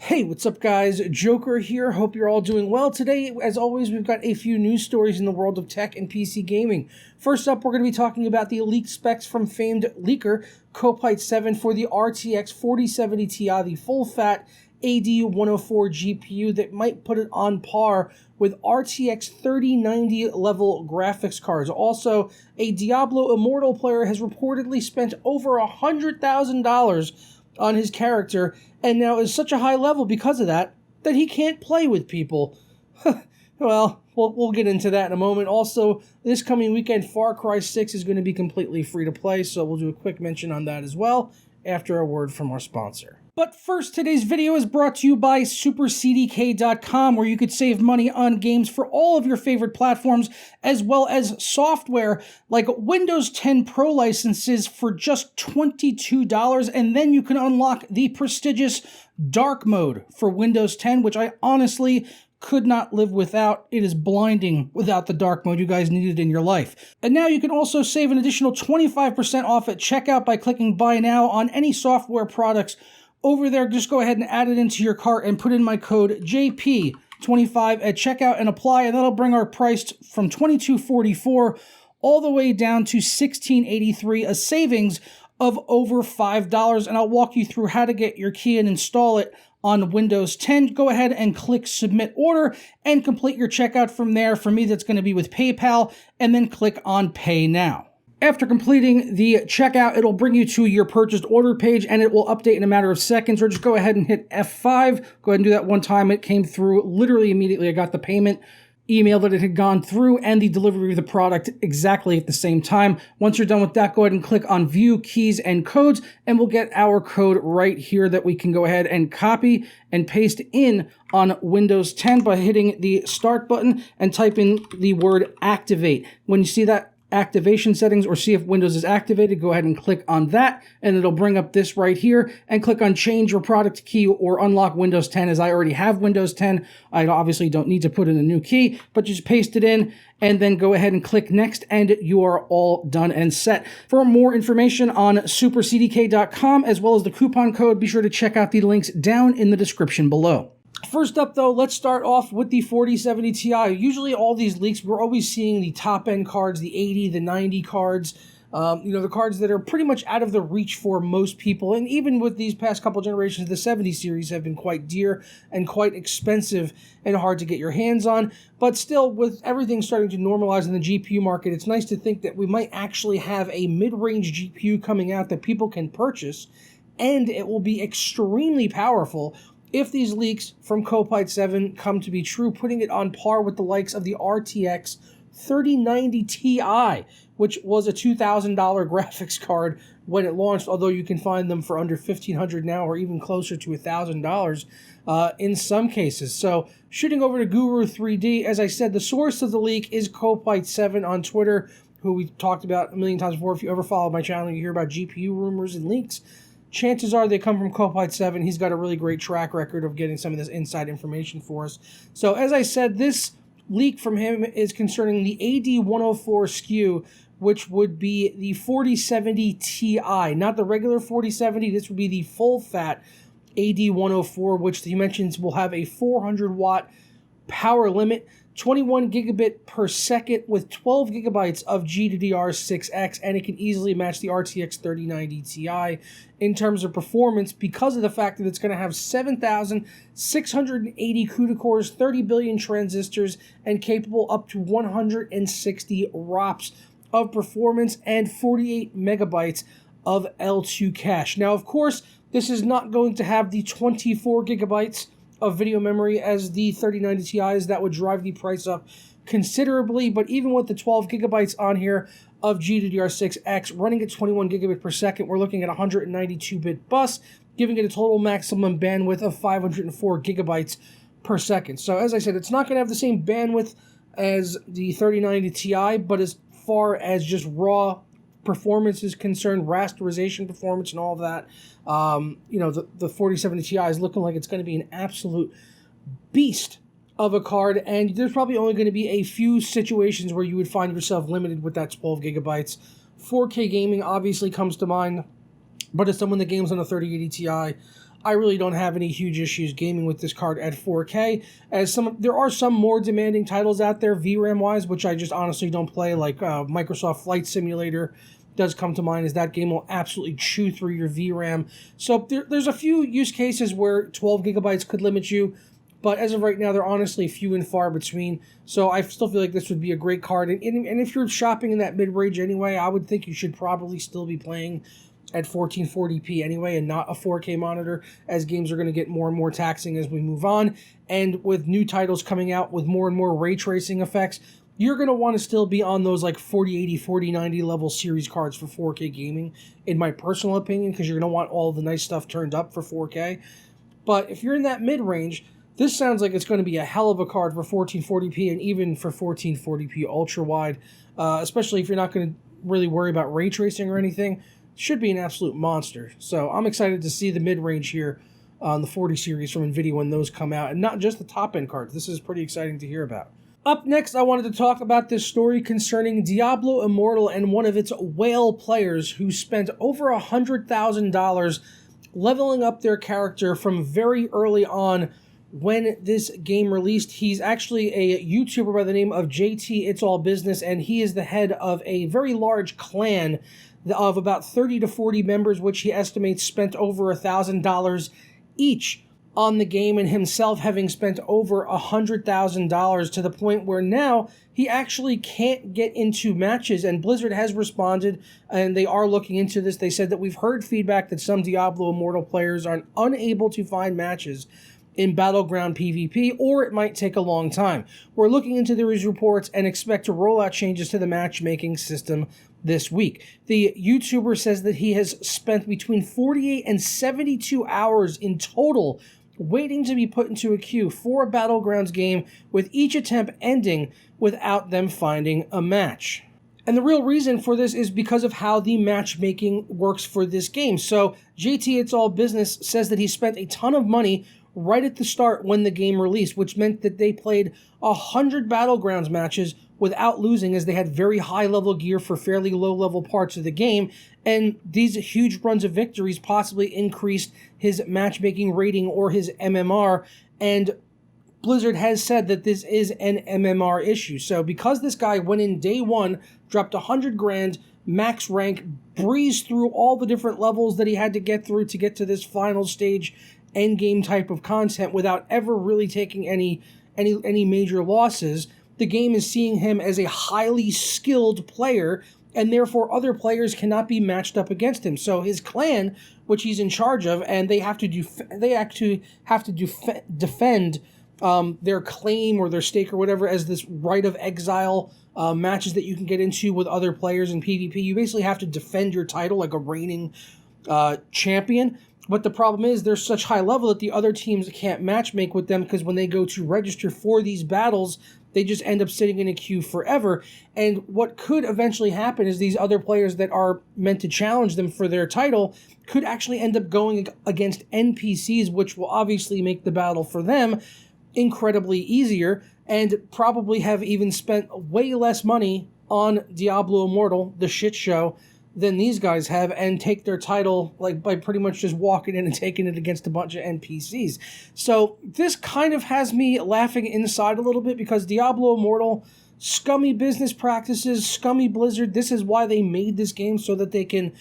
Hey, what's up guys? Joker here. Hope you're all doing well. Today, as always, we've got a few news stories in the world of tech and PC gaming. First up, we're going to be talking about the leaked specs from famed leaker Kopite 7 for the RTX 4070 Ti, the full-fat AD104 GPU that might put it on par with RTX 3090 level graphics cards. Also, a Diablo Immortal player has reportedly spent over $100,000 on his character, and now is such a high level because of that he can't play with people. Well, we'll get into that in a moment. Also, this coming weekend, Far Cry 6 is going to be completely free to play, so we'll do a quick mention on that as well after a word from our sponsor. But first, today's video is brought to you by SuperCDK.com, where you could save money on games for all of your favorite platforms, as well as software like Windows 10 Pro licenses for just $22, and then you can unlock the prestigious Dark Mode for Windows 10, which I honestly could not live without. It is blinding without the dark mode. You guys need it in your life. And now you can also save an additional 25% off at checkout by clicking Buy Now on any software products over there. Just go ahead and add it into your cart and put in my code JP25 at checkout and apply, and that'll bring our price from $22.44 all the way down to $16.83, a savings of over $5. And I'll walk you through how to get your key and install it on Windows 10. Go ahead and click Submit Order and complete your checkout from there. For me, that's going to be with PayPal, and then click on Pay Now. After completing the checkout, it'll bring you to your purchased order page, and it will update in a matter of seconds, or just go ahead and hit F5. Go ahead and do that one time. It came through literally immediately. I got the payment email that it had gone through and the delivery of the product exactly at the same time. Once you're done with that, go ahead and click on View Keys and Codes, and we'll get our code right here that we can go ahead and copy and paste in on Windows 10 by hitting the Start button and type in the word Activate. When you see that activation settings or see if Windows is activated, go ahead and click on that, and it'll bring up this right here, and click on Change Your Product Key or Unlock Windows 10. As I already have Windows 10, I obviously don't need to put in a new key, but just paste it in and then go ahead and click Next, and you are all done and set. For more information on SuperCDK.com as well as the coupon code, be sure to check out the links down in the description below. First up, though, let's start off with the 4070 Ti. Usually all these leaks, we're always seeing the top-end cards, the 80, the 90 cards, the cards that are pretty much out of the reach for most people. And even with these past couple generations, the 70 series have been quite dear and quite expensive and hard to get your hands on. But still, with everything starting to normalize in the GPU market, it's nice to think that we might actually have a mid-range GPU coming out that people can purchase, and it will be extremely powerful if these leaks from Kopite 7 come to be true, putting it on par with the likes of the RTX 3090 Ti, which was a $2,000 graphics card when it launched, although you can find them for under $1,500 now, or even closer to $1,000 in some cases. So shooting over to Guru 3D, as I said, the source of the leak is Kopite 7 on Twitter, who we've talked about a million times before. If you ever follow my channel, you hear about GPU rumors and leaks. Chances are they come from Kopite 7. He's got a really great track record of getting some of this inside information for us. So as I said, this leak from him is concerning the AD104 SKU, which would be the 4070 Ti, not the regular 4070. This would be the full-fat AD104, which he mentions will have a 400-watt power limit, 21 gigabit per second with 12 gigabytes of GDDR6X, and it can easily match the RTX 3090 Ti in terms of performance because of the fact that it's going to have 7,680 CUDA cores, 30 billion transistors, and capable up to 160 ROPS of performance and 48 megabytes of L2 cache. Now, of course, this is not going to have the 24 gigabytes of video memory as the 3090 Ti's. That would drive the price up considerably, but even with the 12 gigabytes on here of GDDR6X running at 21 gigabit per second, we're looking at 192-bit bus, giving it a total maximum bandwidth of 504 gigabytes per second. So as I said, it's not going to have the same bandwidth as the 3090 Ti, but as far as just raw performance is concerned, rasterization performance and all of that, the 4070 Ti is looking like it's going to be an absolute beast of a card, and there's probably only going to be a few situations where you would find yourself limited with that 12 gigabytes. 4K gaming obviously comes to mind, but as someone that games on a 3080 Ti, I really don't have any huge issues gaming with this card at 4K, as there are some more demanding titles out there VRAM-wise, which I just honestly don't play, like Microsoft Flight Simulator does come to mind, as that game will absolutely chew through your VRAM. So there's a few use cases where 12 gigabytes could limit you, but as of right now, they're honestly few and far between. So I still feel like this would be a great card. And if you're shopping in that mid-range anyway, I would think you should probably still be playing at 1440p anyway, and not a 4K monitor, as games are going to get more and more taxing as we move on. And with new titles coming out with more and more ray tracing effects, you're going to want to still be on those like 4080, 4090 level series cards for 4K gaming, in my personal opinion, because you're going to want all the nice stuff turned up for 4K. But if you're in that mid-range, this sounds like it's going to be a hell of a card for 1440p and even for 1440p ultra-wide, especially if you're not going to really worry about ray tracing or anything. Should be an absolute monster. So I'm excited to see the mid-range here on the 40 series from NVIDIA when those come out, and not just the top-end cards. This is pretty exciting to hear about. Up next, I wanted to talk about this story concerning Diablo Immortal and one of its whale players who spent over $100,000 leveling up their character from very early on when this game released. He's actually a YouTuber by the name of JT It's All Business, and he is the head of a very large clan of about 30 to 40 members, which he estimates spent over $1,000 each on the game, and himself having spent over $100,000, to the point where now he actually can't get into matches. And Blizzard has responded, and they are looking into this. They said that we've heard feedback that some Diablo Immortal players are unable to find matches in Battleground PvP, or it might take a long time. We're looking into these reports and expect to roll out changes to the matchmaking system this week. The YouTuber says that he has spent between 48 and 72 hours in total waiting to be put into a queue for a Battlegrounds game, with each attempt ending without them finding a match. And the real reason for this is because of how the matchmaking works for this game. So JT It's All Business says that he spent a ton of money right at the start when the game released, which meant that they played 100 Battlegrounds matches without losing, as they had very high-level gear for fairly low-level parts of the game, and these huge runs of victories possibly increased his matchmaking rating or his MMR, and Blizzard has said that this is an MMR issue. So because this guy went in day one, dropped 100 grand, max rank, breezed through all the different levels that he had to get through to get to this final stage endgame type of content without ever really taking any major losses, the game is seeing him as a highly skilled player, and therefore other players cannot be matched up against him. So his clan, which he's in charge of, and they actually have to defend their claim or their stake or whatever as this right of exile matches that you can get into with other players in PvP. You basically have to defend your title like a reigning champion. But the problem is they're such high level that the other teams can't matchmake with them, because when they go to register for these battles, they just end up sitting in a queue forever. And what could eventually happen is these other players that are meant to challenge them for their title could actually end up going against NPCs, which will obviously make the battle for them incredibly easier, and probably have even spent way less money on Diablo Immortal, the shit show, than these guys have, and take their title like by pretty much just walking in and taking it against a bunch of NPCs. So this kind of has me laughing inside a little bit, because Diablo Immortal, scummy business practices, scummy Blizzard. This is why they made this game, so that they can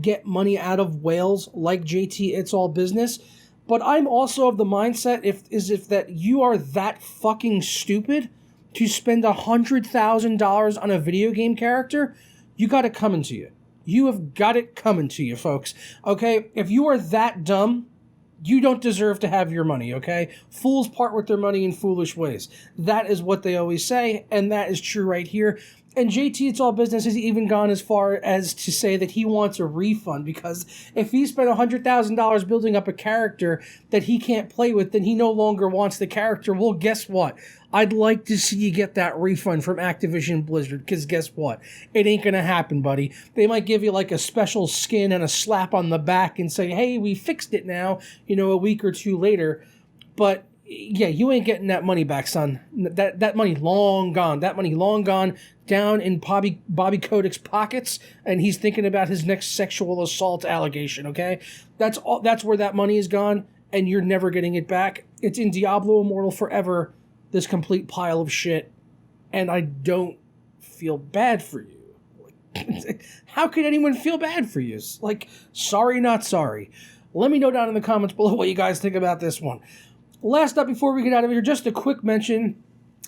get money out of whales like JT It's All Business. But I'm also of the mindset if that you are that fucking stupid to spend $100,000 on a video game character, you got it coming to you. You have got it coming to you, folks. Okay? If you are that dumb, you don't deserve to have your money, okay? Fools part with their money in foolish ways. That is what they always say, and that is true right here. And JT It's All Business has even gone as far as to say that he wants a refund, because if he spent $100,000 building up a character that he can't play with, then he no longer wants the character. Well, guess what? I'd like to see you get that refund from Activision Blizzard, because guess what? It ain't gonna happen, buddy. They might give you like a special skin and a slap on the back and say, hey, we fixed it now, a week or two later. But yeah, you ain't getting that money back, son. That money long gone. That money long gone. down in Bobby Kodak's pockets, and he's thinking about his next sexual assault allegation, okay? That's where that money is gone, and you're never getting it back. It's in Diablo Immortal forever, this complete pile of shit, and I don't feel bad for you. How could anyone feel bad for you? Like, sorry, not sorry. Let me know down in the comments below what you guys think about this one. Last up, before we get out of here, just a quick mention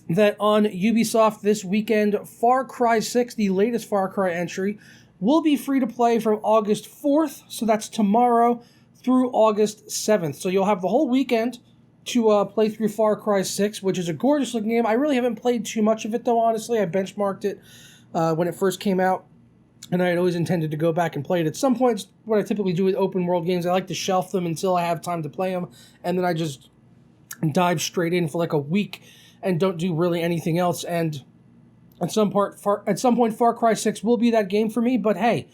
that on Ubisoft this weekend, Far Cry 6, the latest Far Cry entry, will be free to play from August 4th, so that's tomorrow, through August 7th. So you'll have the whole weekend to play through Far Cry 6, which is a gorgeous looking game. I really haven't played too much of it, though, honestly. I benchmarked it when it first came out, and I had always intended to go back and play it. At some point, what I typically do with open world games, I like to shelf them until I have time to play them, and then I just dive straight in for like a week and don't do really anything else. And at some point, Far Cry 6 will be that game for me. But hey,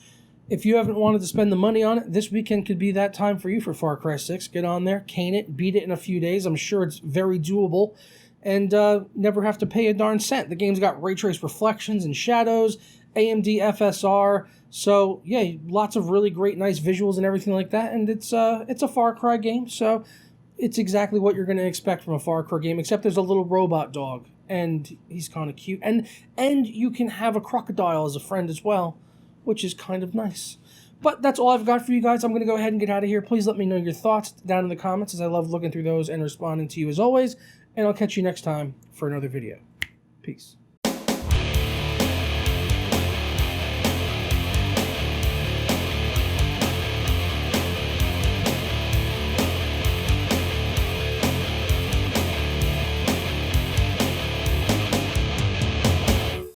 if you haven't wanted to spend the money on it, this weekend could be that time for you for Far Cry 6. Get on there, cane it, beat it in a few days. I'm sure it's very doable, and never have to pay a darn cent. The game's got ray trace reflections and shadows, AMD FSR, so yeah, lots of really great, nice visuals and everything like that. And it's a Far Cry game, so it's exactly what you're going to expect from a Far Cry game, except there's a little robot dog, and he's kind of cute. And you can have a crocodile as a friend as well, which is kind of nice. But that's all I've got for you guys. I'm going to go ahead and get out of here. Please let me know your thoughts down in the comments, as I love looking through those and responding to you as always. And I'll catch you next time for another video. Peace.